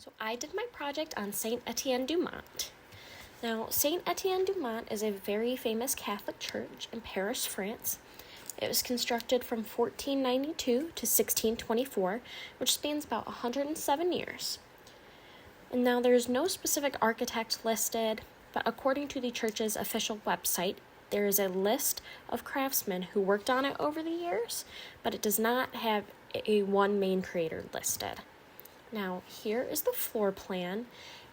So I did my project on Saint Etienne du Mont. Now, Saint Etienne du Mont is a very famous Catholic church in Paris, France. It was constructed from 1492 to 1624, which spans about 107 years. And now there's no specific architect listed, but according to the church's official website, there is a list of craftsmen who worked on it over the years, but it does not have a one main creator listed. Now, here is the floor plan.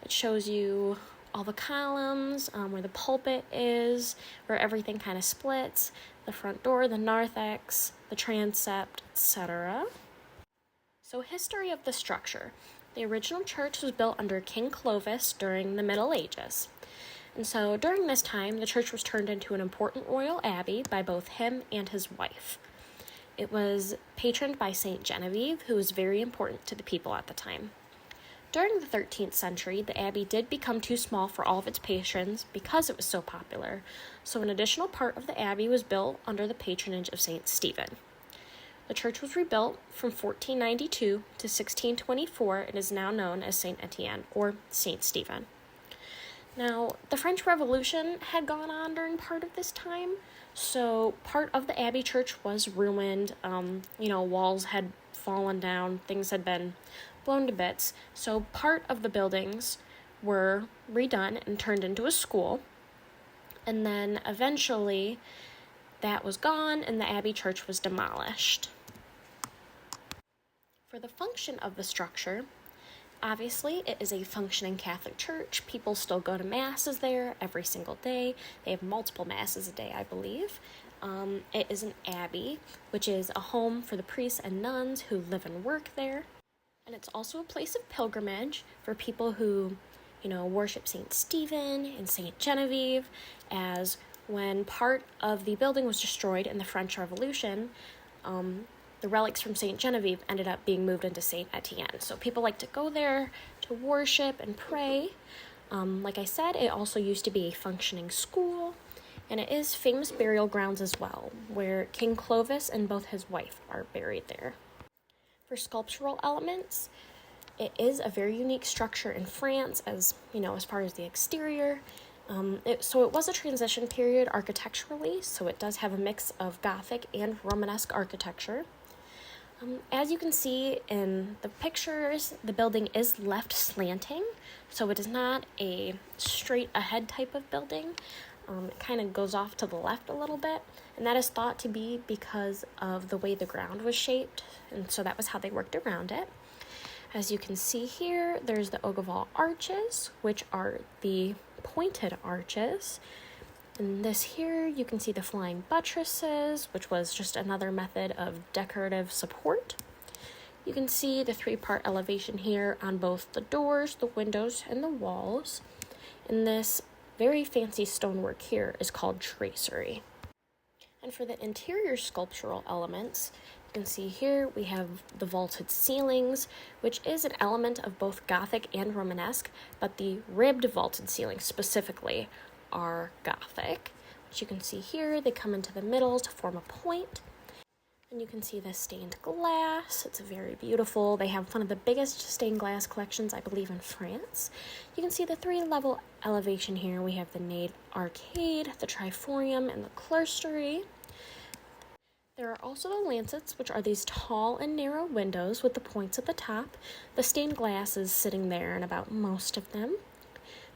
It shows you all the columns, where the pulpit is, where everything kind of splits, the front door, the narthex, the transept, etc. So, history of the structure. The original church was built under King Clovis during the Middle Ages. And so, during this time, the church was turned into an important royal abbey by both him and his wife. It was patroned by Saint Genevieve, who was very important to the people at the time. During the 13th century, the abbey did become too small for all of its patrons because it was so popular, so an additional part of the abbey was built under the patronage of Saint Stephen. The church was rebuilt from 1492 to 1624 and is now known as Saint Etienne, or Saint Stephen. Now, the French Revolution had gone on during part of this time, so part of the abbey church was ruined. Walls had fallen down, things had been blown to bits, so part of the buildings were redone and turned into a school, and then eventually that was gone and the abbey church was demolished. For the function of the structure, obviously, it is a functioning Catholic church. People still go to masses there every single day. They have multiple masses a day, I believe. It is an abbey, which is a home for the priests and nuns who live and work there. And it's also a place of pilgrimage for people who, worship St. Stephen and St. Genevieve, as when part of the building was destroyed in the French Revolution, the relics from St. Genevieve ended up being moved into St. Etienne. So people like to go there to worship and pray. Like I said, it also used to be a functioning school, and it is famous burial grounds as well, where King Clovis and both his wife are buried there. For sculptural elements, it is a very unique structure in France, as far as the exterior. It was a transition period architecturally, so it does have a mix of Gothic and Romanesque architecture. As you can see in the pictures, the building is left slanting, so it is not a straight ahead type of building. It kind of goes off to the left a little bit, and that is thought to be because of the way the ground was shaped, and so that was how they worked around it. As you can see here, there's the Ogivall arches, which are the pointed arches. In this here, you can see the flying buttresses, which was just another method of decorative support. You can see the three-part elevation here on both the doors, the windows, and the walls. And this very fancy stonework here is called tracery. And for the interior sculptural elements, you can see here we have the vaulted ceilings, which is an element of both Gothic and Romanesque, but the ribbed vaulted ceilings specifically are Gothic. As you can see here, they come into the middle to form a point. And you can see the stained glass. It's very beautiful. They have one of the biggest stained glass collections, I believe, in France. You can see the three-level elevation here. We have the nave arcade, the triforium, and the clerestory. There are also the lancets, which are these tall and narrow windows with the points at the top. The stained glass is sitting there in about most of them.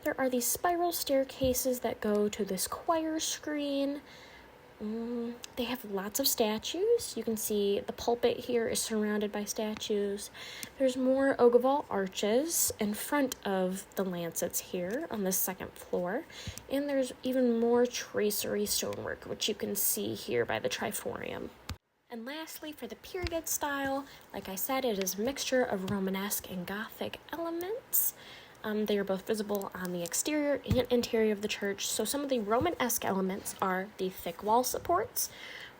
There are these spiral staircases that go to this choir screen. They have lots of statues. You can see the pulpit here is surrounded by statues. There's more Ogivall arches in front of the lancets here on the second floor. And there's even more tracery stonework, which you can see here by the triforium. And lastly, for the period style, like I said, it is a mixture of Romanesque and Gothic elements. They are both visible on the exterior and interior of the church. So some of the Romanesque elements are the thick wall supports,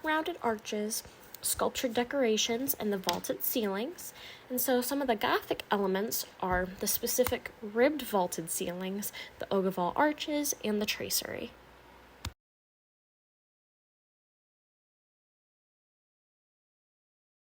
rounded arches, sculptured decorations, and the vaulted ceilings. And so some of the Gothic elements are the specific ribbed vaulted ceilings, the Ogivall arches, and the tracery.